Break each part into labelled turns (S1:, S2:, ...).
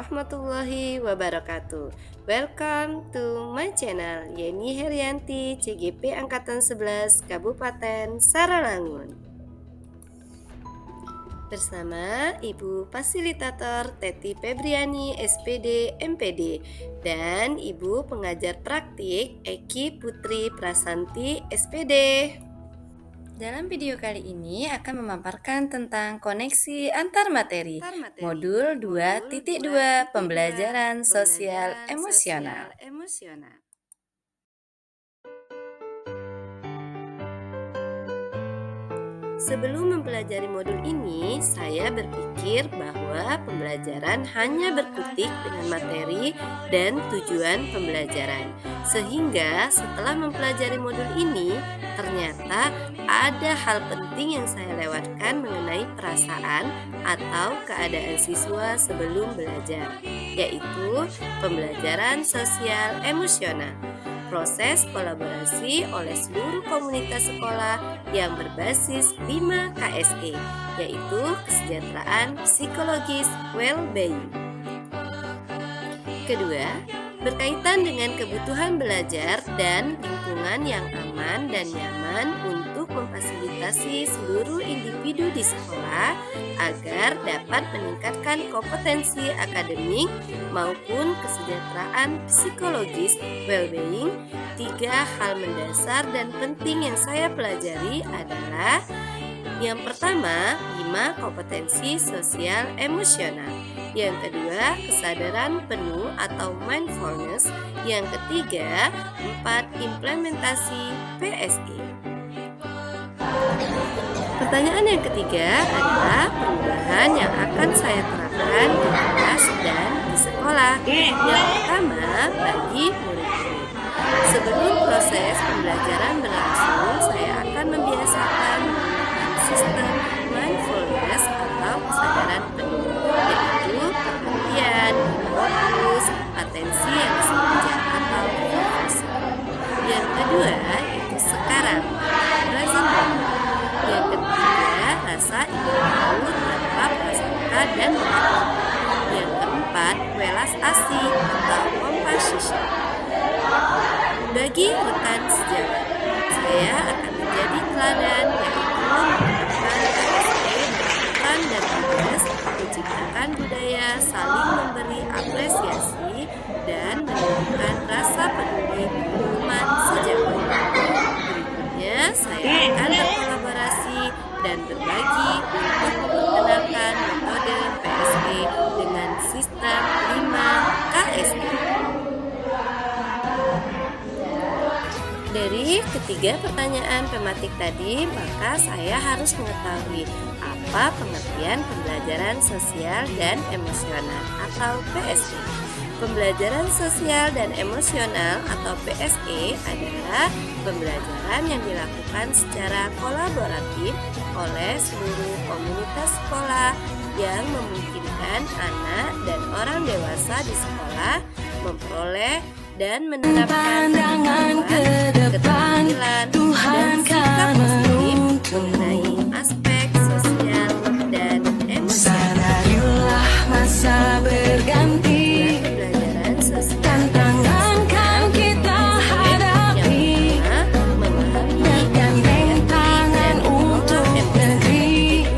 S1: warahmatullahi wabarakatuh. Welcome to my channel Yeni Herianti, CGP Angkatan 11 Kabupaten Saralangun. Bersama Ibu Fasilitator Teti Febriani SPD MPD dan Ibu Pengajar Praktik Eki Putri Prasanti SPD. Dalam video kali ini akan memaparkan tentang koneksi antar materi, modul 2.2 pembelajaran sosial emosional. Sebelum mempelajari modul ini, saya berpikir bahwa pembelajaran hanya berkutik dengan materi dan tujuan pembelajaran. Sehingga setelah mempelajari modul ini, ternyata ada hal penting yang saya lewatkan mengenai perasaan atau keadaan siswa sebelum belajar, yaitu pembelajaran sosial emosional. Proses kolaborasi oleh seluruh komunitas sekolah yang berbasis 5 KSE, yaitu kesejahteraan psikologis well-being. Kedua, berkaitan dengan kebutuhan belajar dan lingkungan yang aman dan nyaman untuk memfasilitasi seluruh individu di sekolah agar dapat meningkatkan kompetensi akademik maupun kesejahteraan psikologis well-being. 3 hal mendasar dan penting yang saya pelajari adalah: yang pertama, 5 kompetensi sosial emosional. Yang kedua, kesadaran penuh atau mindfulness. Yang ketiga, 4 implementasi PSE. Pertanyaan yang ketiga adalah perubahan yang akan saya terapkan di kelas dan di sekolah. Yang pertama, bagi murid-murid. Sebelum proses pembelajaran berlangsung, saya akan membiasakan menggunakan sistem mindfulness atau kesadaran penuh, yaitu perhatian, fokus, atensi yang disengaja atau fokus. Yang kedua, yaitu sekarang, present moment. Yang ketiga, rasa ingin tahu tanpa prasangka dan berarti. Yang keempat, welas asih atau compassion. Bagi rekan sejawat, saya akan menjadi teladan, yaitu menerapkan KSE peran dan tugas, menciptakan budaya saling memberi apresiasi dan menunjukkan rasa peduli teman sejawat. Berikutnya, saya akan berkolaborasi dan berbagi untuk memperkenalkan metode PSE dengan sistem 5 KSE. Dari ketiga pertanyaan tematik tadi, maka saya harus mengetahui apa pengertian pembelajaran sosial dan emosional atau PSE. Pembelajaran sosial dan emosional atau PSE adalah pembelajaran yang dilakukan secara kolaboratif oleh seluruh komunitas sekolah yang memungkinkan anak dan orang dewasa di sekolah memperoleh dan menerapkan keterampilan dan sikap positif mengenai aspek sosial dan emosional.
S2: Masa berganti,
S1: Pembelajaran sosial
S2: tantangan kan kita hadapi, bergandeng tangan untuk negeri,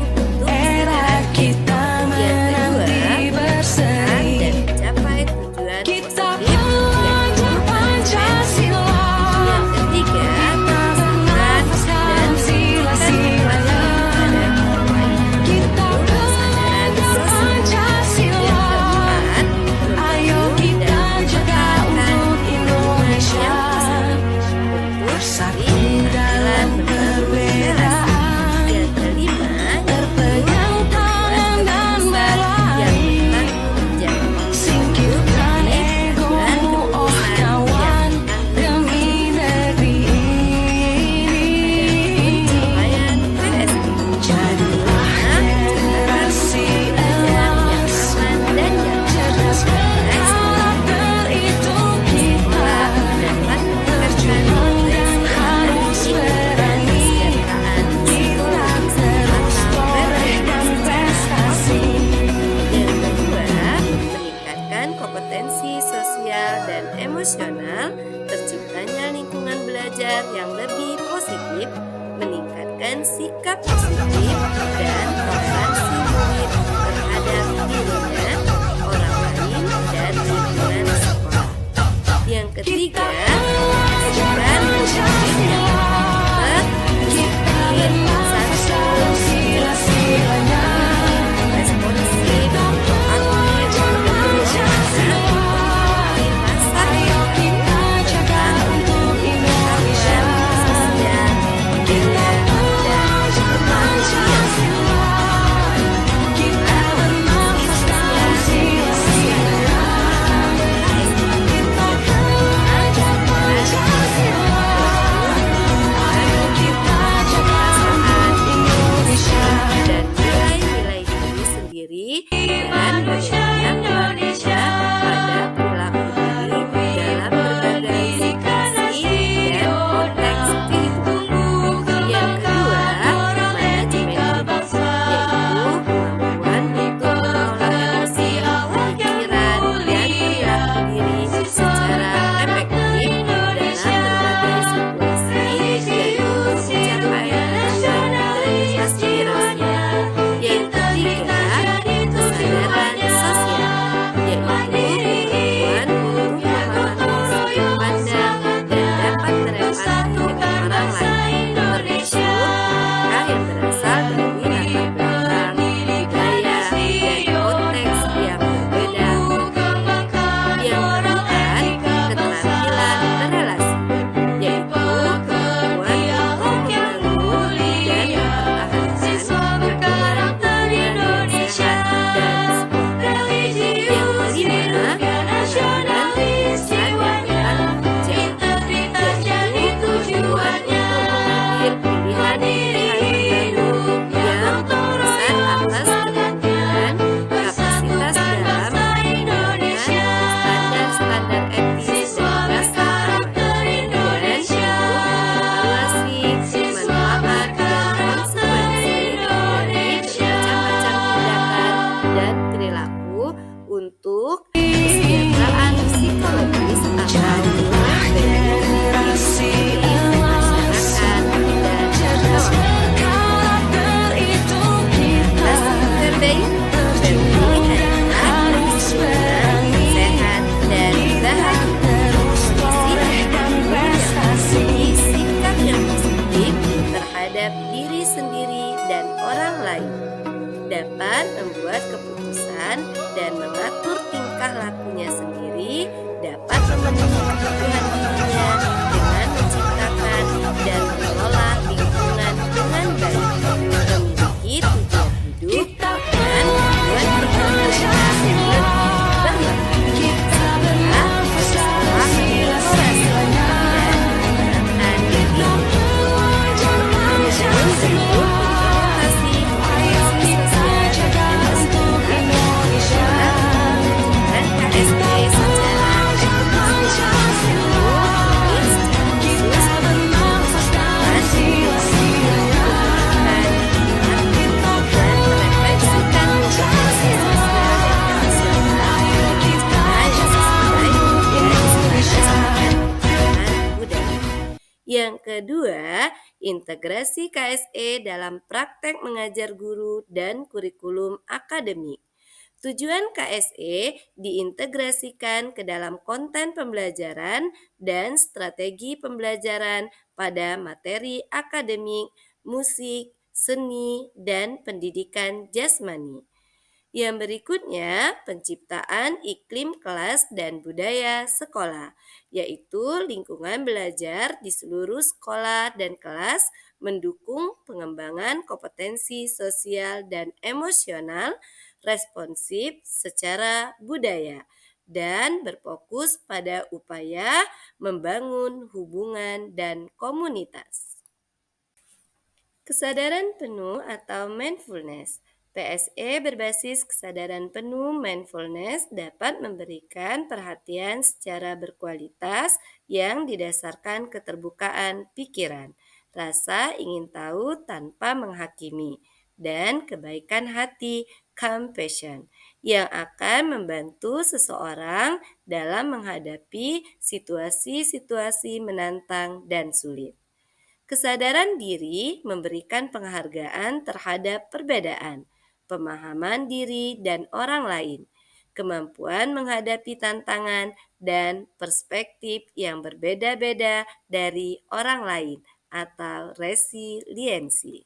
S2: era kita menanti berseri.
S1: dan mencapai tujuan
S2: Kita
S1: positif.
S2: belajar Pancasila,
S1: Yang ketiga,
S2: kita bernafas dan
S1: ketiga, pastikan murid yang pintar, disiplin, santun, cerdas, responsif, proaktif, berdoa, rasa tentang pengetahuan sosial, budaya, dan kemanusiaan. Dan nilai-nilai diri sendiri dan bagaimana melarutnya pada perilaku diri dalam berbagai situasi dan konteks kehidupan. Yang kedua, manajemen diri, yaitu kemampuan untuk mengelola emosi, pikiran, dan perilaku diri secara efektif dalam berbagai situasi dan untuk mencapai tujuan dan aspirasi. Yang ketiga, kesadaran sosial, yaitu kemampuan untuk memahami sudut pandang dan dapat berempati dengan orang lain, termasuk mereka yang berasal dari latar belakang, budaya, dan konteks yang berbeda. Yang keempat, keterampilan berrelasi, yaitu kemampuan untuk membangun dan mempertahankan hubungan-hubungan yang sehat dan sportif. Yang kelima, pengambilan keputusan yang bertanggung jawab, yaitu kemampuan untuk mengambil pilihan-pilihan terbaru yang berdasar atas kemampuan, kapasitas dalam menjalankan standar-standar etis dan rasa aman, dan untuk mengevaluasi manfaat dan konsekuensi dari bermacam-macam tindakan dan perilaku untuk kesejahteraan psikologis atau
S2: Generasi
S1: masyarakat dan kawasan. Atas terbaik berpilih adalah sehat dan bahagia. Kondisi sikap yang positif terhadap diri sendiri dan orang lain dapat membuat keputusan dan mengatur tingkah lakunya sendiri, dapat memenuhi kebutuhan dirinya dengan menciptakan dan mengelola lingkungan dengan baik, memiliki tujuan hidup, dan membuat hidup mereka lebih bermakna. Serta eksplorasi dan mengembangkan diri. Namun bentuk implementasi komunikasi sosial dan emosional dengan KSP secara efektif, khusus menciptakan situasi dan merefleksikan komunikasi sosial dan emosional yang sesuai dan disesuaikan dengan budaya. Yang kedua, integrasi KSE dalam praktek mengajar guru dan kurikulum akademik. Tujuan KSE diintegrasikan ke dalam konten pembelajaran dan strategi pembelajaran pada materi akademik, musik, seni, dan pendidikan jasmani. Yang berikutnya, penciptaan iklim kelas dan budaya sekolah, yaitu lingkungan belajar di seluruh sekolah dan kelas mendukung pengembangan kompetensi sosial dan emosional, responsif secara budaya, dan berfokus pada upaya membangun hubungan dan komunitas. Kesadaran penuh atau mindfulness. PSE berbasis kesadaran penuh mindfulness dapat memberikan perhatian secara berkualitas yang didasarkan keterbukaan pikiran, rasa ingin tahu tanpa menghakimi, dan kebaikan hati compassion yang akan membantu seseorang dalam menghadapi situasi-situasi menantang dan sulit. Kesadaran diri memberikan penghargaan terhadap perbedaan, pemahaman diri dan orang lain, kemampuan menghadapi tantangan, dan perspektif yang berbeda-beda dari orang lain atau resiliensi.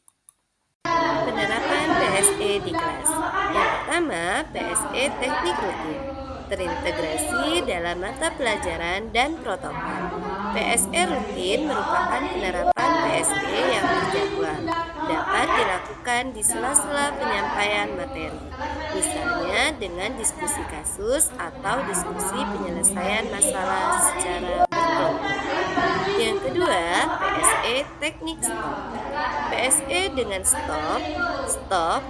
S1: Penerapan PSE di kelas. Yang pertama, PSE teknik rutin. Terintegrasi dalam mata pelajaran dan protokol. PSE rutin merupakan penerapan PSE yang terjadwal. Dapat dilakukan di sela-sela penyampaian materi. Misalnya dengan diskusi kasus atau diskusi penyelesaian masalah secara berkelompok. Yang kedua, PSE teknik stop. PSE dengan stop, stop,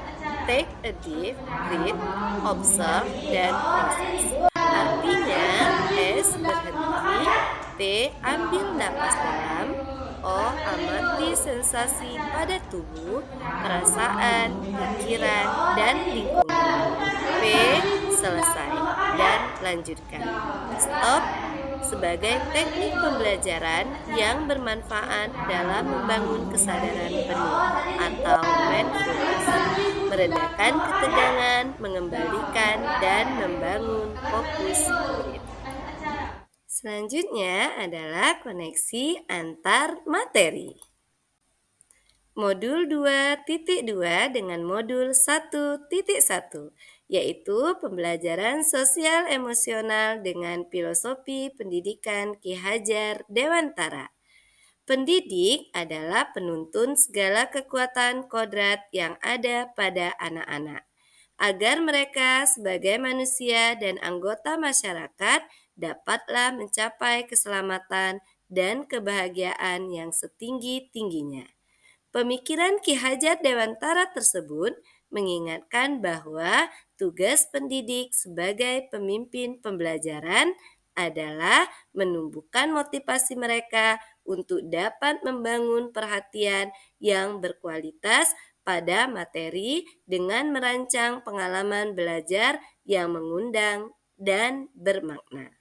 S1: take a deep breath, observe, dan proses. Artinya, S berhenti, T ambil napas dalam, O amati sensasi pada tubuh, perasaan, pikiran, dan lingkungan. P selesai dan lanjutkan. Stop sebagai teknik pembelajaran yang bermanfaat dalam membangun kesadaran penuh atau mindfulness, meredakan ketegangan, mengembalikan, dan membangun fokus murid. Selanjutnya adalah koneksi antar materi. Modul 2.2 dengan modul 1.1, yaitu pembelajaran sosial emosional dengan filosofi pendidikan Ki Hajar Dewantara. Pendidik adalah penuntun segala kekuatan kodrat yang ada pada anak-anak, agar mereka sebagai manusia dan anggota masyarakat dapatlah mencapai keselamatan dan kebahagiaan yang setinggi-tingginya. Pemikiran Ki Hajar Dewantara tersebut mengingatkan bahwa tugas pendidik sebagai pemimpin pembelajaran adalah menumbuhkan motivasi mereka untuk dapat membangun perhatian yang berkualitas pada materi dengan merancang pengalaman belajar yang mengundang dan bermakna.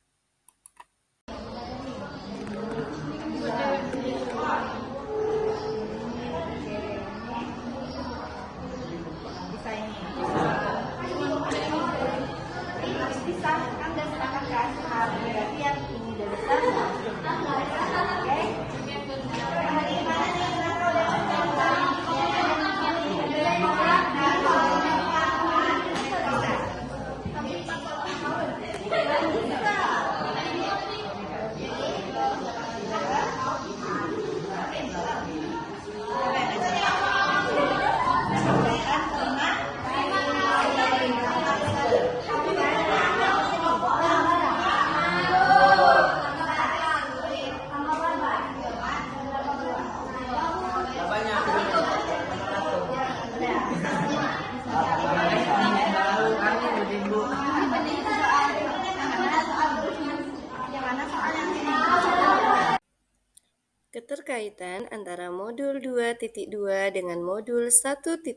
S1: Keterkaitan antara modul 2.2 dengan modul 1.2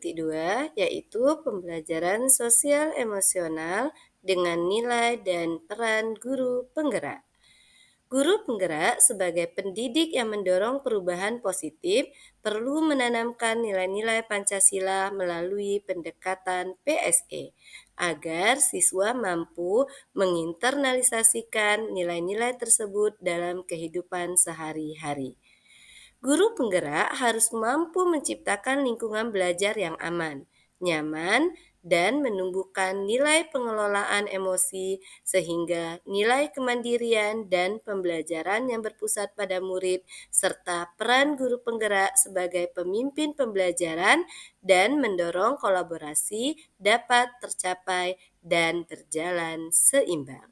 S1: yaitu pembelajaran sosial emosional dengan nilai dan peran guru penggerak. Guru penggerak sebagai pendidik yang mendorong perubahan positif perlu menanamkan nilai-nilai Pancasila melalui pendekatan PSE agar siswa mampu menginternalisasikan nilai-nilai tersebut dalam kehidupan sehari-hari. Guru penggerak harus mampu menciptakan lingkungan belajar yang aman, nyaman, dan menumbuhkan nilai pengelolaan emosi sehingga nilai kemandirian dan pembelajaran yang berpusat pada murid serta peran guru penggerak sebagai pemimpin pembelajaran dan mendorong kolaborasi dapat tercapai dan berjalan seimbang.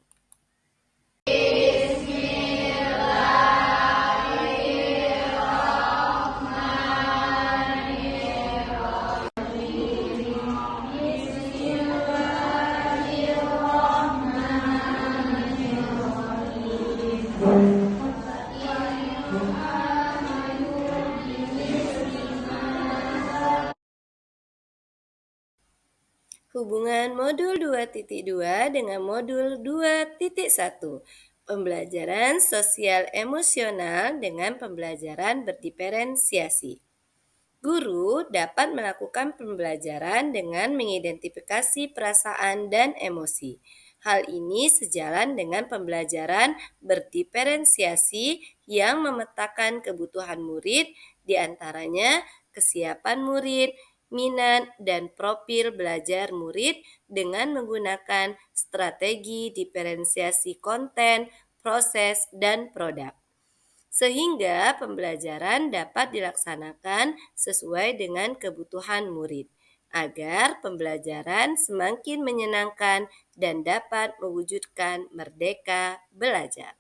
S1: Hubungan modul 2.2 dengan modul 2.1, pembelajaran sosial emosional dengan pembelajaran berdiferensiasi. Guru dapat melakukan pembelajaran dengan mengidentifikasi perasaan dan emosi. Hal ini sejalan dengan pembelajaran berdiferensiasi yang memetakan kebutuhan murid, diantaranya kesiapan murid, minat, dan profil belajar murid dengan menggunakan strategi diferensiasi konten, proses, dan produk. Sehingga pembelajaran dapat dilaksanakan sesuai dengan kebutuhan murid, agar pembelajaran semakin menyenangkan dan dapat mewujudkan merdeka belajar.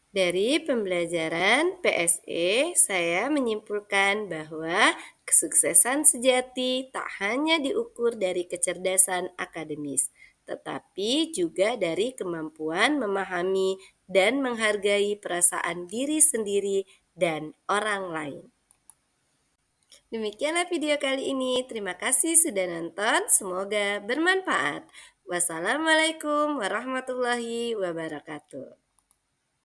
S1: Dari pembelajaran PSE, saya menyimpulkan bahwa kesuksesan sejati tak hanya diukur dari kecerdasan akademis, tetapi juga dari kemampuan memahami dan menghargai perasaan diri sendiri dan orang lain. Demikianlah video kali ini. Terima kasih sudah nonton. Semoga bermanfaat. Wassalamualaikum warahmatullahi wabarakatuh.